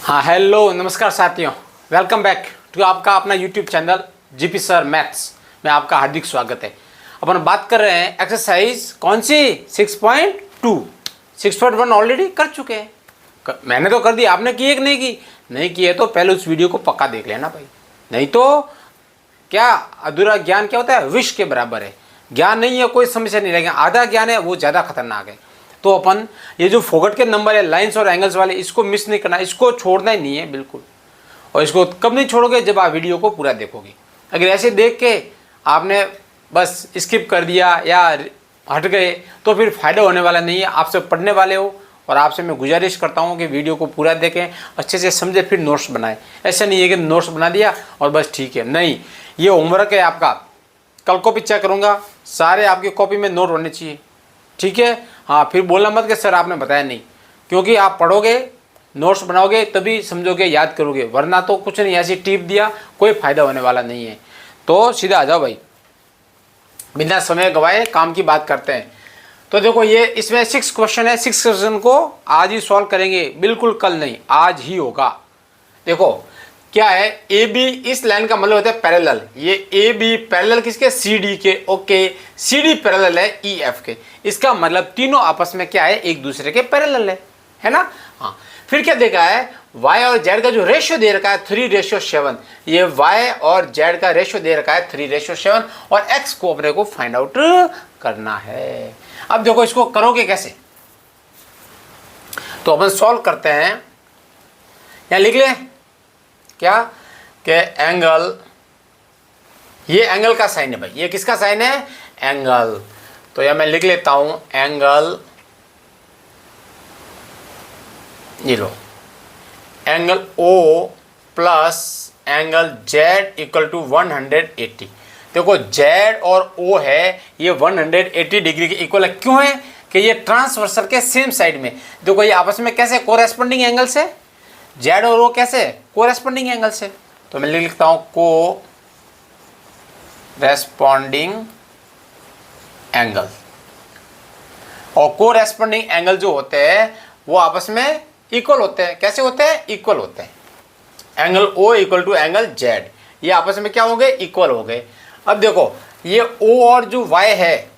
हाँ हेलो नमस्कार साथियों, वेलकम बैक टू आपका अपना YouTube channel GP sir maths में आपका हार्दिक स्वागत है। अपन बात कर रहे हैं एक्सरसाइज कौन सी 6.2। 6.1 ऑलरेडी कर चुके हैं। मैंने तो कर दी, आपने की है कि नहीं की? नहीं की है तो पहले उस वीडियो को पक्का देख लेना भाई, नहीं तो क्या अधूरा ज्ञान क्या होता है, विष के बराबर है। ज्ञान नहीं है कोई समस्या नहीं, लेकिन आधा ज्ञान है वो ज़्यादा खतरनाक है। तो अपन ये जो फोगट के नंबर है लाइंस और एंगल्स वाले, इसको मिस नहीं करना, इसको छोड़ना ही नहीं है बिल्कुल। और इसको कब नहीं छोड़ोगे? जब आप वीडियो को पूरा देखोगे। अगर ऐसे देख के आपने बस स्किप कर दिया या हट गए तो फिर फ़ायदा होने वाला नहीं है। आपसे पढ़ने वाले हो और आपसे मैं गुजारिश करता हूँ कि वीडियो को पूरा देखें, अच्छे से समझे, फिर नोट्स बनाएं। ऐसा नहीं है कि नोट्स बना दिया और बस ठीक है, नहीं, ये होमवर्क है आपका। कल को भी चेक करूँगा, सारे आपकी कॉपी में नोट होने चाहिए, ठीक है। हाँ, फिर बोलना मत कि सर आपने बताया नहीं, क्योंकि आप पढ़ोगे, नोट्स बनाओगे तभी समझोगे, याद करोगे, वरना तो कुछ नहीं, ऐसी टिप दिया कोई फ़ायदा होने वाला नहीं है। तो सीधा आ जाओ भाई, बिना समय गवाए काम की बात करते हैं। तो देखो ये इसमें 6 क्वेश्चन है। 6 क्वेश्चन को आज ही सॉल्व करेंगे, बिल्कुल कल नहीं, आज ही होगा। देखो क्या है, ए बी, इस लाइन का मतलब होता है पैरेलल। ये ए बी पैरेलल किसके? सी डी के। ओके, सी डी पैरेलल है ई एफ के। इसका मतलब तीनों आपस में क्या है, एक दूसरे के पैरेलल है ना। हाँ, फिर क्या देखा है, y और z का जो रेशियो दे रखा है 3:7। ये y और z का रेशियो दे रखा है 3:7 और x को अपने को फाइंड आउट करना है। अब देखो इसको करोगे कैसे, तो अपन सॉल्व करते हैं। यहां लिख लें क्या कि एंगल, ये एंगल का साइन है भाई, ये किसका साइन है? एंगल। तो यह मैं लिख लेता हूं एंगल, ये लो, angle O plus angle Z equal to 180। देखो Z और O है, ये 180 डिग्री के इक्वल है। क्यों है? कि ये ट्रांसवर्सल के सेम साइड में। देखो ये आपस में कैसे कोरेस्पोंडिंग एंगल से, Z और O कैसे कोरेस्पोंडिंग एंगल से। तो मैं लिख लिखता हूं कोरेस्पोंडिंग एंगल। और कोरेस्पोंडिंग एंगल जो होते हैं वो आपस में इक्वल होते हैं। कैसे होते हैं? इक्वल होते हैं। Angle O equal to angle Z, ये आपस में क्या हो गए? इक्वल हो गए। अब देखो ये O और जो Y है,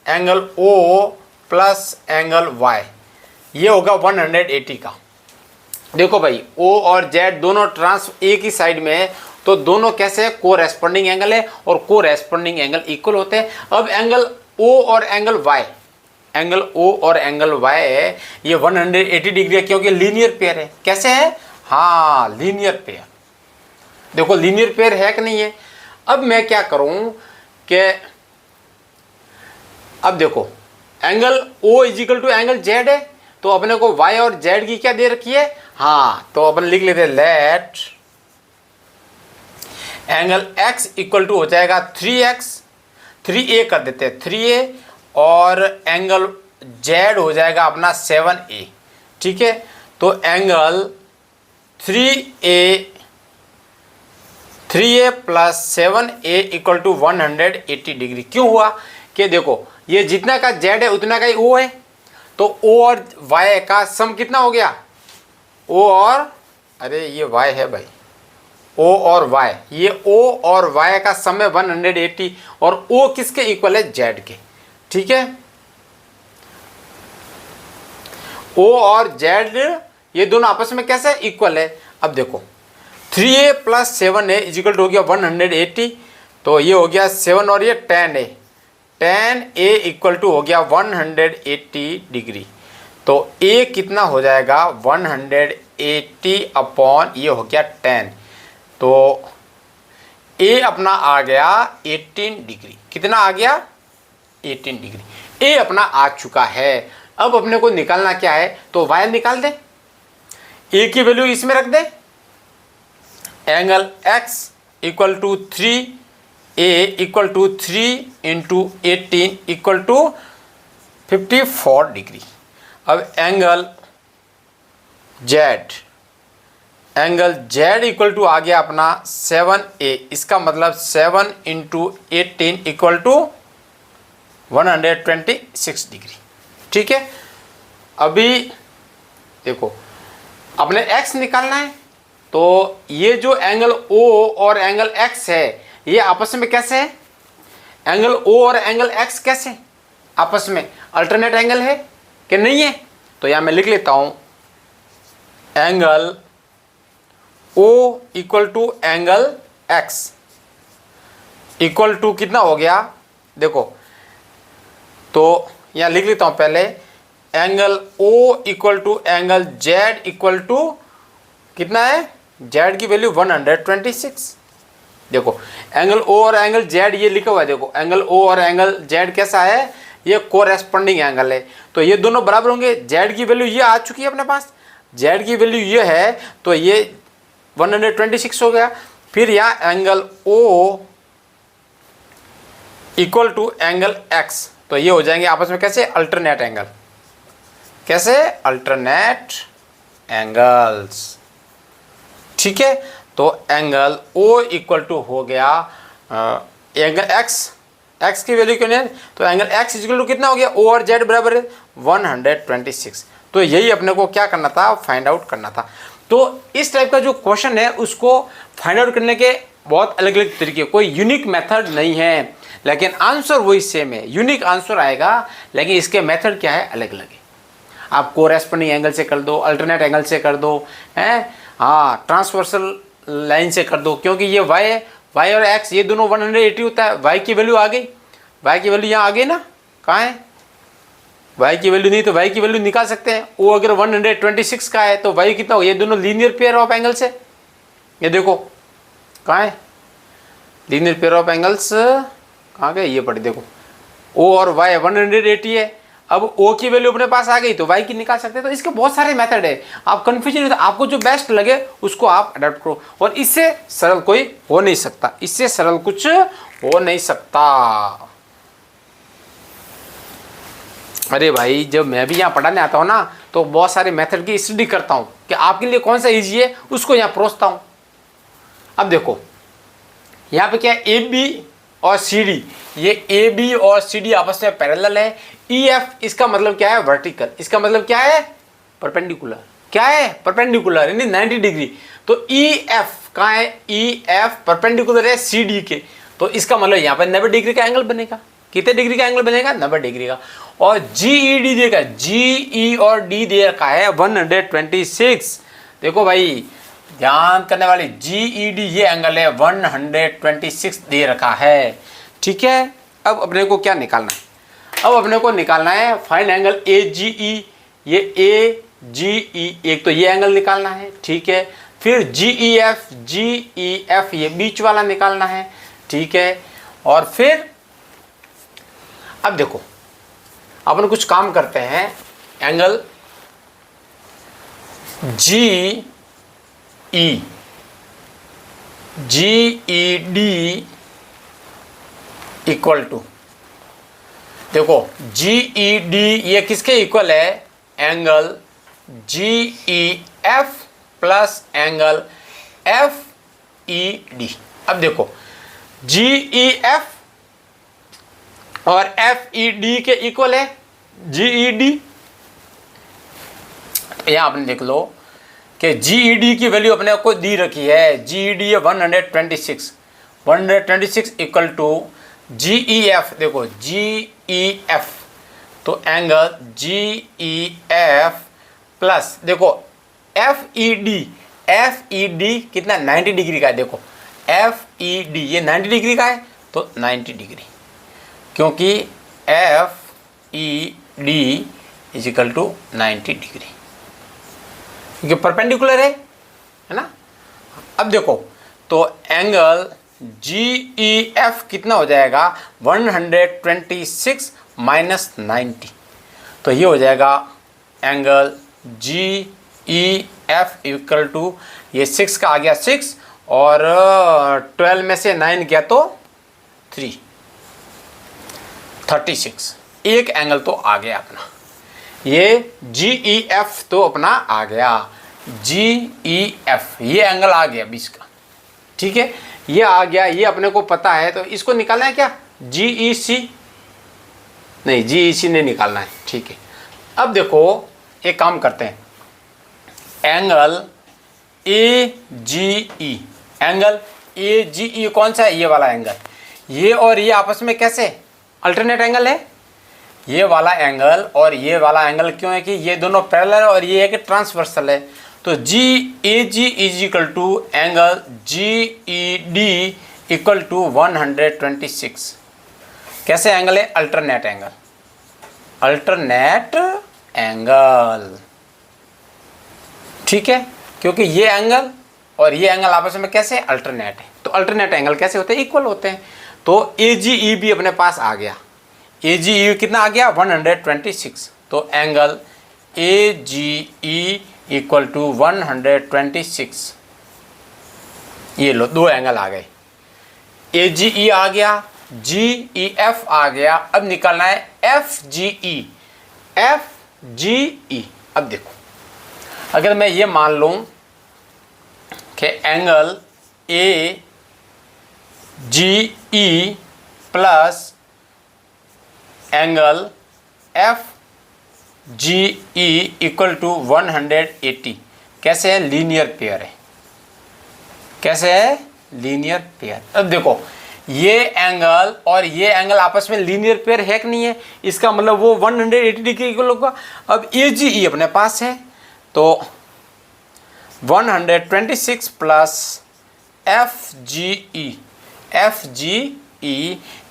angle O plus angle Y, ये होगा 180 का। देखो भाई O और Z दोनों ट्रांस एक ही साइड में है, तो दोनों कैसे कोरेस्पोंडिंग एंगल है और कोरेस्पोंडिंग एंगल इक्वल होते हैं। अब एंगल O और एंगल Y, एंगल O और एंगल Y है, ये 180 डिग्री है, क्योंकि लीनियर पेयर है। कैसे है? हाँ, लीनियर पेयर। देखो लीनियर पेयर है कि नहीं है। अब मैं क्या करूं कि अब देखो angle O is equal to angle Z है, तो अपने को Y और Z की क्या दे रखी है? हाँ, तो अपन लिख लेते हैं let angle X equal to हो जाएगा 3x, 3a कर देते हैं 3a, और एंगल Z हो जाएगा अपना 7a। ठीक है, तो angle 3a plus 7a equal to 180 degree. क्यों हुआ कि देखो ये जितना का Z है उतना का ही O है, तो O और Y का सम कितना हो गया? O और, अरे ये Y है भाई, O और Y, ये O और Y का सम है 180, और O किसके इक्वल है? Z के। ठीक है, O और Z ये दोनों आपस में कैसे इक्वल है। अब देखो 3a प्लस 7a इजिकल हो गया 180, तो ये हो गया 7 और ये 10a, 10a इक्वल टू हो गया 180 डिग्री। तो a कितना हो जाएगा? 180 अपॉन ये हो गया 10, तो a अपना आ गया 18 डिग्री। कितना आ गया? 18 डिग्री। a अपना आ चुका है। अब अपने को निकालना क्या है, तो y निकाल दे, a की वैल्यू इसमें रख दे। Angle x equal to 3a equal to 3 into 18 equal to 54 degree. अब एंगल z इक्वल टू आ गया अपना 7a, इसका मतलब 7 इंटू 18 इक्वल टू 126 डिग्री। ठीक है, अभी देखो अपने x निकालना है। तो ये जो एंगल O और एंगल X है ये आपस में कैसे है? एंगल O और एंगल X कैसे आपस में अल्टरनेट एंगल है कि नहीं है? तो यहां मैं लिख लेता हूं angle O equal to angle X equal to कितना हो गया देखो, तो यहां लिख लेता हूं पहले angle O equal to angle Z equal to कितना है? Z की वैल्यू 126। देखो एंगल O और एंगल Z ये लिखा हुआ है, देखो एंगल O और एंगल Z कैसा है? ये कोरेस्पोंडिंग एंगल है, तो ये दोनों बराबर होंगे। Z की वैल्यू ये आ चुकी है अपने पास, Z की वैल्यू ये है तो ये 126 हो गया। फिर यहाँ angle O equal to angle X, तो ये हो जाएंगे आपस में कैसे? Alternate angle. कैसे? Alternate angles. ठीक है, तो एंगल O इक्वल टू हो गया एंगल X की वैल्यू क्यों नहीं है? तो एंगल X इक्वल टू कितना हो गया? O और Z बराबर है 126। तो यही अपने को क्या करना था? फाइंड आउट करना था। तो इस टाइप का जो क्वेश्चन है उसको फाइंड आउट करने के बहुत अलग अलग तरीके, कोई यूनिक मेथड नहीं है, लेकिन आंसर वही सेम है। यूनिक आंसर आएगा लेकिन इसके मेथड क्या है? अलग अलग है। आप कोरेस्पोंडिंग एंगल से कर दो, अल्टरनेट एंगल से कर दो, हैं, हाँ, ट्रांसवर्सल लाइन से कर दो, क्योंकि ये y और x ये दोनों 180 होता है। y की वैल्यू आ गई, y की वैल्यू यहाँ आ गई ना, कहाँ है? y की वैल्यू नहीं तो y की वैल्यू निकाल सकते हैं। o अगर 126 का है तो y कितना हो? ये दोनों लीनियर पेयर ऑफ एंगल्स है। ये देखो कहाँ है? लीनियर पेयर ऑफ एंगल्स कहाँ गए? ये पड़े देखो, o और y 180 है। अब O की वैल्यू अपने पास आ गई तो Y की निकाल सकते हैं। तो इसके बहुत सारे मेथड है, आप कंफ्यूजन नहीं, आपको जो बेस्ट लगे उसको आप अडॉप्ट करो, और इससे सरल कोई हो नहीं सकता, इससे सरल कुछ हो नहीं सकता। अरे भाई, जब मैं भी यहाँ पढ़ाने आता हूँ ना तो बहुत सारे मेथड की स्टडी करता हूँ कि आपके लिए कौन सा ईजी है, उसको यहाँ परोसता हूँ। अब देखो यहाँ पे क्या है? AB और CD, ये AB और CD आपस में पैरेलल है। EF इसका मतलब क्या है? वर्टिकल। इसका मतलब क्या है? परपेंडिकुलर। क्या है? परपेंडिकुलर, यानी 90 डिग्री। तो EF कहाँ है? EF परपेंडिकुलर है CD के, तो इसका मतलब यहाँ पर 90 डिग्री का एंगल बनेगा। कितने डिग्री का एंगल बनेगा? 90 डिग्री का। और GED देगा, GE और D दे रखा है 126। देखो भाई ध्यान करने वाली, GED ये एंगल है 126 दे रखा है। ठीक है, अब अपने को क्या निकालना है? अब अपने को निकालना है फाइंड एंगल AGE। ये AGE एक तो ये एंगल निकालना है, ठीक है। फिर GEF ये बीच वाला निकालना है, ठीक है। और फिर अब देखो अपन कुछ काम करते हैं, एंगल GED इक्वल टू, देखो GED ये किसके इक्वल है? Angle GEF plus angle FED। अब देखो GEF और FED के इक्वल है GED। यहां आपने देख लो कि GED की वैल्यू अपने को दी रखी है, GED है 126 इक्वल टू GEF। देखो GEF तो एंगल GEF प्लस देखो FED कितना? 90 डिग्री का है। देखो FED ये 90 डिग्री का है तो 90 डिग्री, क्योंकि FED is equal to 90 degree, क्योंकि परपेंडिकुलर है ना। अब देखो तो एंगल GEF कितना हो जाएगा? 126 माइनस 90, तो ये हो जाएगा एंगल GEF इक्वल टू, ये 6 का आ गया 6 और 12 में से 9 गया तो 36। एक एंगल तो आ गया अपना, ये GEF तो अपना आ गया, GEF ये एंगल आ गया 20 का, ठीक है। ये आ गया, ये अपने को पता है, तो इसको निकालना है क्या? GEC नहीं, GEC नहीं निकालना है, ठीक है। अब देखो एक काम करते हैं, angle A G E, angle A G ई कौन सा है? ये वाला एंगल। ये और ये आपस में कैसे अल्टरनेट एंगल है? ये वाला एंगल और ये वाला एंगल क्यों है कि ये दोनों पैरेलल है और ये है कि ट्रांसवर्सल है। तो G A G is equal to angle G E D equal to 126। कैसे एंगल है? अल्टरनेट एंगल, अल्टरनेट एंगल, ठीक है। क्योंकि ये एंगल और ये एंगल आपस में कैसे अल्टरनेट है, तो अल्टरनेट एंगल कैसे होते हैं? इक्वल होते हैं। तो ए जी ई भी अपने पास आ गया। ए जी ई कितना आ गया? 126। तो angle A G E equal to 126। ये लो, दो एंगल आ गए। ए जी ई आ गया, जी ई एफ आ गया। अब निकालना है एफ जी ई, एफ जी ई। अब देखो, अगर मैं ये मान लूं कि angle A G E plus angle F G E equal to 180, कैसे है? लीनियर पेयर है। कैसे है? Linear pair. अब देखो, ये एंगल और ये एंगल आपस में लीनियर पेयर है कि नहीं है? इसका मतलब वो 180 डिग्री इक्वल होगा। अब ए जी ई अपने पास है, तो 126 plus F G E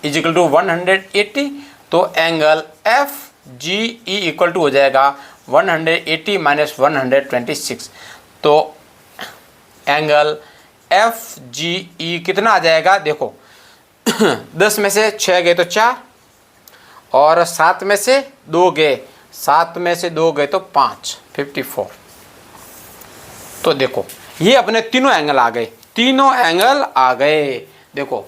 is equal to 180। तो angle F G E equal to हो जाएगा 180 माइनस 126। तो एंगल एफ जी ई कितना आ जाएगा? देखो 10 में से 6 गए तो 4, और 7 में से 2 गए, 7 में से 2 गए तो 5, 54। तो देखो ये अपने तीनों एंगल आ गए, तीनों एंगल आ गए। देखो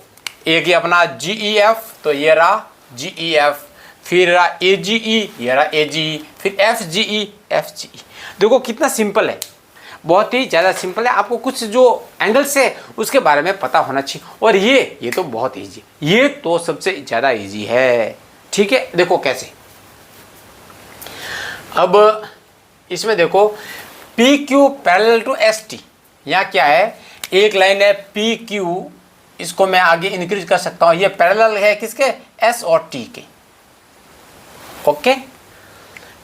एक ही अपना जी ई एफ, तो ये रहा जी ई एफ, फिर रहा ए जी ई, ये रहा ए जी ई, फिर एफ जी ई, एफ जी ई। देखो कितना सिंपल है, बहुत ही ज़्यादा सिंपल है। आपको कुछ जो एंगल्स है उसके बारे में पता होना चाहिए। और ये तो बहुत इजी, ये तो सबसे ज़्यादा इजी है, ठीक है। देखो कैसे, अब इसमें देखो P Q parallel to S T. यहाँ क्या है? एक लाइन है पी क्यू, इसको मैं आगे इंक्रीज कर सकता हूँ। ये पैरेलल है किसके? एस और टी के, ओके।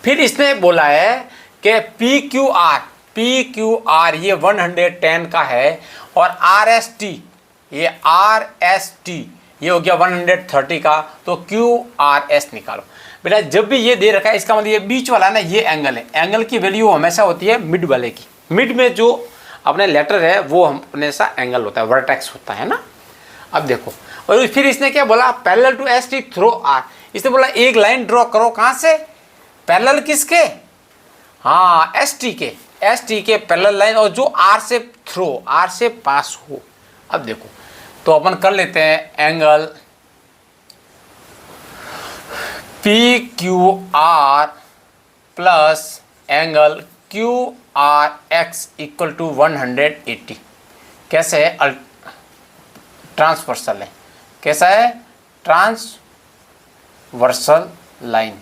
फिर इसने बोला है कि पी क्यू आर ये 110 का है, और आर एस टी ये हो गया 130 का। तो क्यू आर एस निकालो बेटा। जब भी ये दे रखा है इसका मतलब ये बीच वाला ना, ये एंगल है। एंगल की वैल्यू हमेशा होती है मिड वाले की। मिड में जो अपने लेटर है वो हमेशा एंगल होता है, वर्टेक्स होता है ना। अब देखो, और फिर इसने क्या बोला? Parallel to S T through R. इसने बोला एक लाइन ड्रॉ करो, कहाँ से? पैरेलल किसके? हाँ, एस टी के पैरेलल लाइन, और जो आर से थ्रो, आर से पास हो। अब देखो, तो अपन कर लेते हैं angle P Q R plus angle Q R X equal to 180। कैसे है? ट्रांसवर्सल है। कैसा है? Transversal line.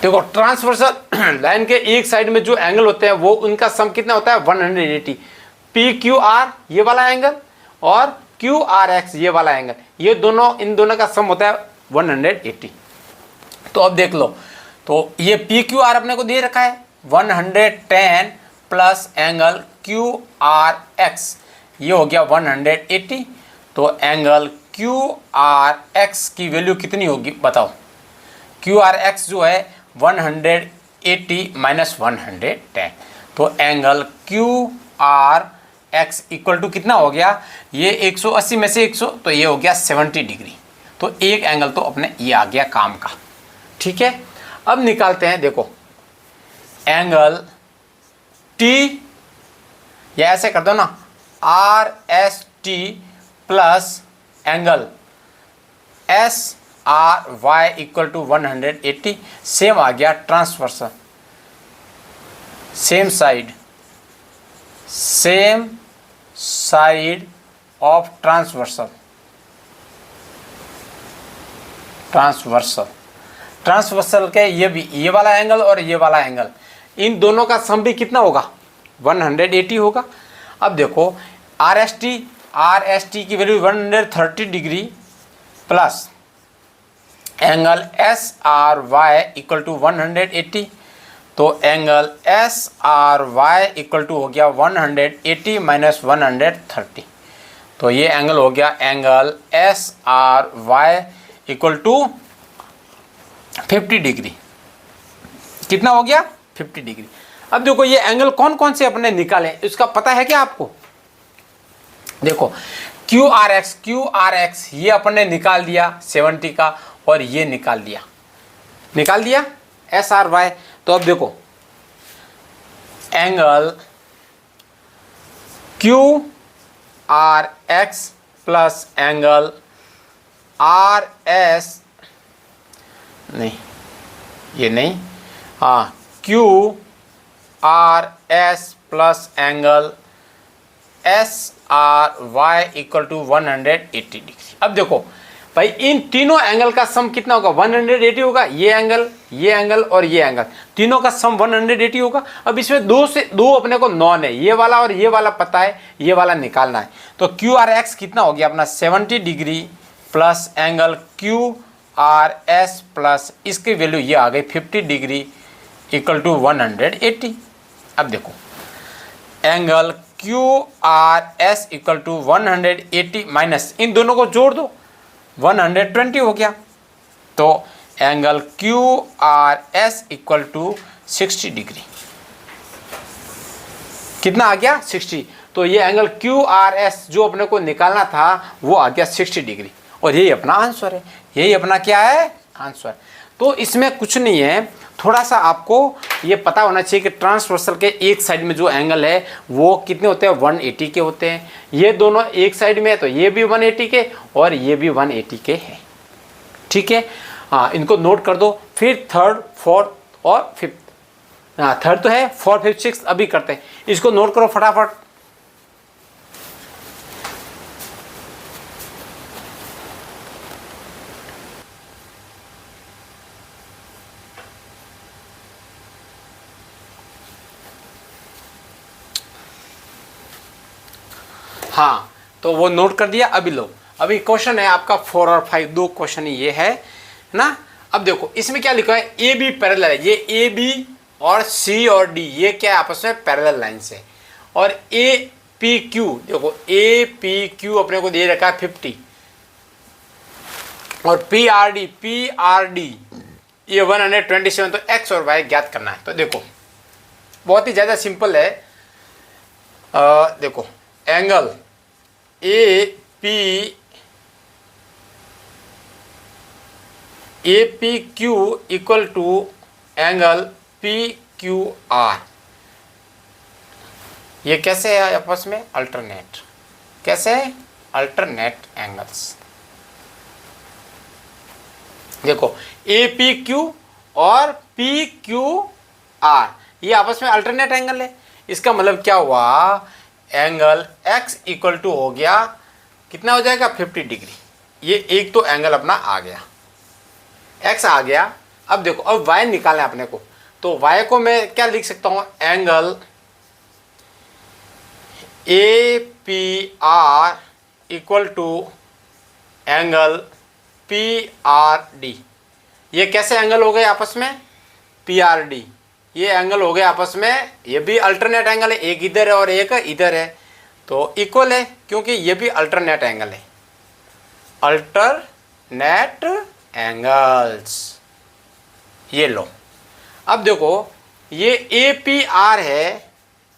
देखो ट्रांसवर्सल लाइन के एक साइड में जो एंगल होते हैं वो उनका सम कितना होता है? 180। पी क्यू आर ये वाला एंगल और क्यू आर एक्स ये वाला एंगल, ये दोनों, इन दोनों का सम होता है 180। तो अब देख लो, तो ये पी क्यू आर अपने को दे रखा है 110 plus angle Q R x, ये हो गया 180। तो एंगल क्यू आर एक्स की वैल्यू कितनी होगी बताओ? क्यू आर एक्स जो है 180 माइनस 110। तो angle Q R X equal to कितना हो गया? ये 180 में से 100, तो ये हो गया 70 डिग्री। तो एक एंगल तो अपने ये आ गया काम का, ठीक है। अब निकालते हैं, देखो एंगल टी, या ऐसे कर दो ना, R S T plus angle S R Y equal to 180। Same आ गया transversal, same side of transversal के ये भी, ये वाला एंगल और ये वाला एंगल, इन दोनों का सम भी कितना होगा 180 होगा। अब देखो आर एस टी की value 130 degree plus angle S R Y equal to 180, तो angle S R Y equal to हो गया 180 माइनस 130, तो ये एंगल हो गया angle S R Y equal to 50 degree. कितना हो गया 50 डिग्री। अब देखो ये एंगल कौन कौन से अपने निकाले इसका पता है क्या आपको? देखो क्यू आर एक्स ये अपने निकाल दिया 70 का, और ये निकाल दिया एस आर वाई। तो अब देखो angle Q R X plus angle R S, नहीं ये नहीं, हाँ Q R S plus angle S R Y equal to 180 degree. अब देखो भाई इन तीनों एंगल का सम कितना होगा 180 होगा। ये एंगल और ये एंगल तीनों का सम 180 होगा। अब इसमें दो अपने को नॉन है, ये वाला और ये वाला पता है, ये वाला निकालना है। तो क्यू आर एक्स कितना हो गया अपना 70 degree plus angle Q R S plus इसकी वैल्यू ये आ गई 50 डिग्री इक्वल टू 180। अब देखो angle Q R S equal to 180 minus इन दोनों को जोड़ दो 120 हो गया। तो angle Q R S equal to 60 degree. कितना आ गया 60। तो ये एंगल क्यू आर एस जो अपने को निकालना था वो आ गया 60 डिग्री, और यही अपना आंसर है। यही अपना क्या है आंसर। तो इसमें कुछ नहीं है, थोड़ा सा आपको ये पता होना चाहिए कि ट्रांसवर्सल के एक साइड में जो एंगल है वो कितने होते हैं 180 के होते हैं। ये दोनों एक साइड में है तो ये भी 180 के और ये भी 180 के हैं। ठीक है, हाँ इनको नोट कर दो। फिर थर्ड फोर्थ और फिफ्थ, हाँ थर्ड तो है, फोर्थ फिफ्थ सिक्स अभी करते हैं। इसको नोट करो फटाफट। हाँ तो वो नोट कर दिया। अभी लो, अभी क्वेश्चन है आपका 4 और 5, दो क्वेश्चन ये है ना। अब देखो इसमें क्या लिखा है, ए बी पैरेलल है। ये ए बी और सी और डी ये क्या है आपस में पैरेलल लाइन्स है। और ए पी क्यू, देखो ए पी क्यू अपने को दे रखा है 50, और पी आर डी ये 127। तो एक्स और वाई ज्ञात करना है। तो देखो बहुत ही ज़्यादा सिंपल है। देखो angle A P Q equal to angle P Q R, ये कैसे है आपस में अल्टरनेट, कैसे अल्टरनेट एंगल्स। देखो ए पी क्यू और पी क्यू आर ये आपस में अल्टरनेट एंगल है। इसका मतलब क्या हुआ, एंगल x इक्वल टू हो गया कितना हो जाएगा 50 डिग्री। ये एक तो एंगल अपना आ गया, x आ गया। अब देखो अब y निकालना है अपने को। तो y को मैं क्या लिख सकता हूँ, angle A P R equal to angle P R D. ये कैसे एंगल हो गए आपस में पी आर डी, ये एंगल हो गए आपस में, ये भी अल्टरनेट एंगल है, एक इधर है और एक इधर है तो इक्वल है, क्योंकि ये भी अल्टरनेट एंगल है। अल्टरनेट एंगल्स ये लो। अब देखो ये ए पी आर है,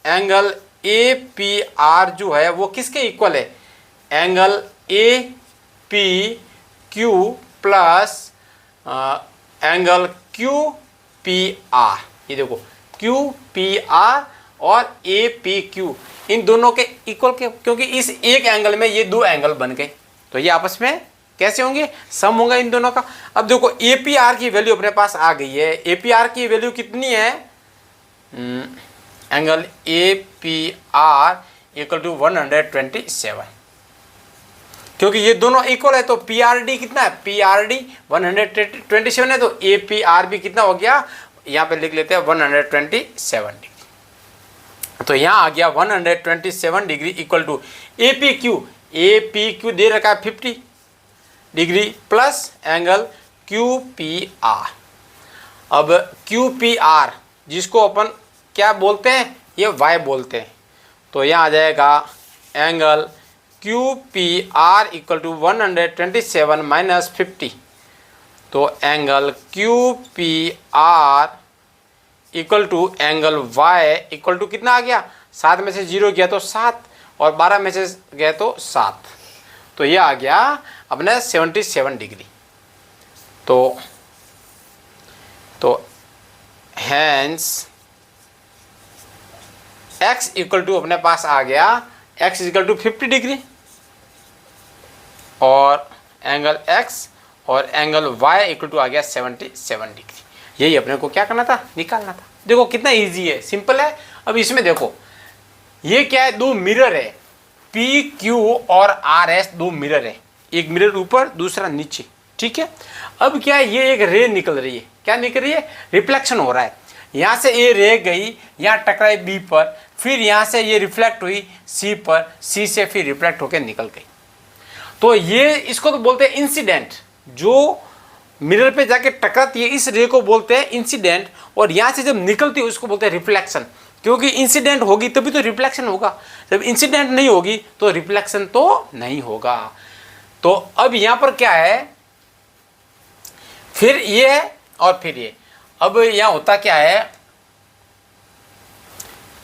एंगल ए पी आर जो है वो किसके इक्वल है, angle A P Q plus angle Q P are. ये देखो क्यू पी आर और ए पी क्यू इन दोनों के इक्वल के, क्योंकि इस एक एंगल में ये दो एंगल बन गए तो ये आपस में कैसे होंगे, सम होगा इन दोनों का। अब देखो ए पी आर की वैल्यू अपने पास आ गई है। ए पी आर की वैल्यू कितनी है, angle A P R equal to 127, क्योंकि ये दोनों इक्वल है। तो पी आर डी कितना है, पी आर डी 127 है, तो ए पी आर भी कितना हो गया यहाँ पे लिख लेते हैं 127 डिग्री। तो यहाँ आ गया 127 degree equal to A P Q दे रखा है 50 degree plus angle Q P R. अब क्यू पी आर जिसको अपन क्या बोलते हैं, ये वाई बोलते हैं। तो यहाँ आ जाएगा angle Q P R equal to 127 minus 50। तो angle Q P R equal to angle Y equal to कितना आ गया, 7 में से 0 गया तो 7 और 12 में से गया तो 7। तो ये आ गया अपने 77 डिग्री। तो हैंस x इक्वल टू अपने पास आ गया x इक्वल टू 50 डिग्री और एंगल x और एंगल y इक्वल टू आ गया 77 डिग्री। यही अपने को क्या करना था, निकालना था। देखो कितना इजी है, सिंपल है। अब इसमें देखो ये क्या है, दो मिरर है पी क्यू और आर एस, दो मिरर है, एक मिरर ऊपर दूसरा नीचे, ठीक है। अब क्या है, ये एक रे निकल रही है, क्या निकल रही है, रिफ्लेक्शन हो रहा है। यहाँ से ये रे गई, यहाँ टकराई बी पर, फिर यहाँ से ये रिफ्लेक्ट हुई सी पर, सी से फिर रिफ्लेक्ट होकर निकल गई। तो ये इसको तो बोलते हैं इंसिडेंट, जो मिरर पे जाके टकराती है इस रे को बोलते हैं इंसिडेंट, और यहाँ से जब निकलती है उसको बोलते हैं रिफ्लेक्शन। क्योंकि इंसिडेंट होगी तभी तो रिफ्लेक्शन होगा, जब इंसिडेंट नहीं होगी तो रिफ्लेक्शन तो नहीं होगा। तो अब यहाँ पर क्या है, फिर ये है और फिर ये। अब यहाँ होता क्या है,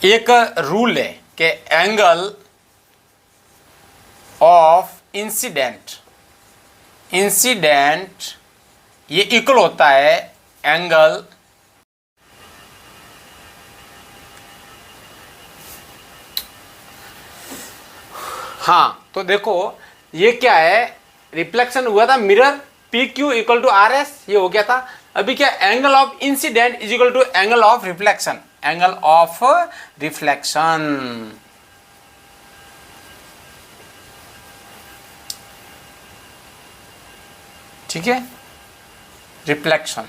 एक रूल है कि एंगल ऑफ इंसिडेंट ये इक्वल होता है एंगल हाँ। तो देखो ये क्या है, रिफ्लेक्शन हुआ था mirror P Q equal to R S, ये हो गया था। अभी क्या, angle of incident is equal to angle of reflection, angle of reflection. ठीक है, रिफ्लेक्शन।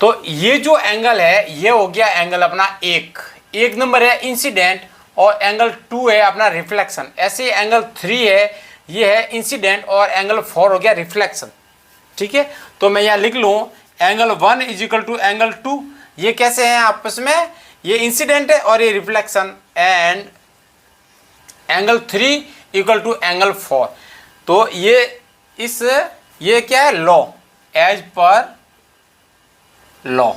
तो ये जो एंगल है ये हो गया एंगल अपना एक नंबर है इंसिडेंट, और एंगल 2 है अपना रिफ्लेक्शन। ऐसे एंगल 3 है, ये है इंसिडेंट, और एंगल 4 हो गया रिफ्लेक्शन। ठीक है, तो मैं यहाँ लिख लूँ angle 1 is equal to angle 2। ये कैसे हैं आपस में, ये इंसिडेंट है और ये reflection, and angle 3 equal to angle 4। तो ये क्या है, लॉ, एज पर लॉ,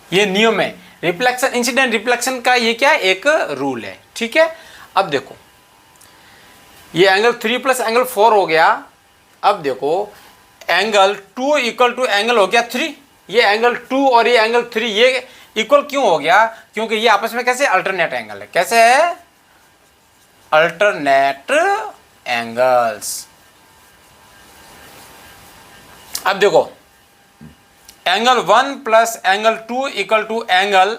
ये नियम है रिफ्लेक्शन इंसिडेंट रिफ्लेक्शन का, ये क्या है, एक रूल है। ठीक है, अब देखो ये एंगल 3 प्लस एंगल 4 हो गया। अब देखो एंगल 2 इक्वल टू एंगल हो गया 3, ये एंगल 2 और ये एंगल 3 ये इक्वल क्यों हो गया, क्योंकि ये आपस में कैसे अल्टरनेट एंगल है। कैसे है, अल्टरनेट एंगल्स। अब देखो angle 1 plus angle 2 equal to angle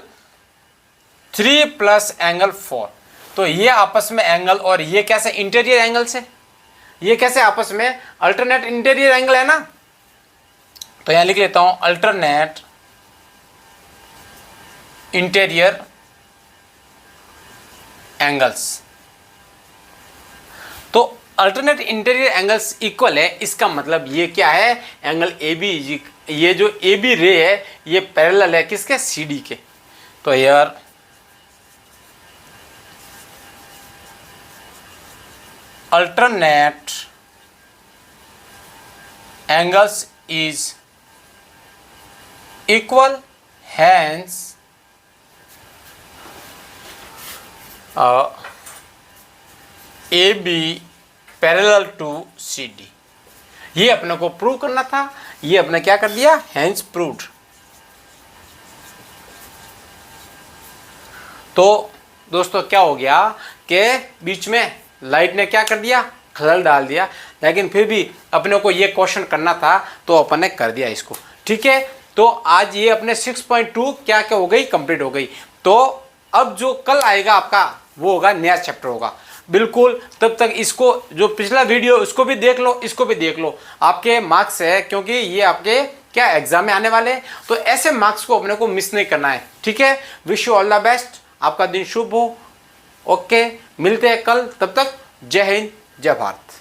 3 plus angle 4। तो ये आपस में एंगल, और ये कैसे इंटीरियर एंगल से, ये कैसे आपस में अल्टरनेट इंटीरियर एंगल है ना। तो यहां लिख लेता हूं अल्टरनेट इंटीरियर एंगल्स। तो अल्टरनेट इंटीरियर एंगल्स इक्वल है, इसका मतलब ये क्या है, एंगल ए बी, ये जो ए बी रे है ये पैरेलल है किसके, सी डी के। तो यार alternate angles is equal, hence A B parallel to C D. ये अपने को प्रूव करना था, ये अपने क्या कर दिया, हैंस प्रूव्ड। तो दोस्तों क्या हो गया कि बीच में लाइट ने क्या कर दिया, खलल डाल दिया, लेकिन फिर भी अपने को ये क्वेश्चन करना था तो अपन ने कर दिया इसको। ठीक है, तो आज ये अपने 6.2 क्या क्या हो गई, कंप्लीट हो गई। तो अब जो कल आएगा आपका वो होगा नया चैप्टर होगा बिल्कुल। तब तक इसको जो पिछला वीडियो उसको भी देख लो, इसको भी देख लो, आपके मार्क्स है, क्योंकि ये आपके क्या एग्जाम में आने वाले हैं, तो ऐसे मार्क्स को अपने को मिस नहीं करना है। ठीक है, wish you all the best, आपका दिन शुभ हो। ओके, मिलते हैं कल, तब तक जय हिंद जय भारत।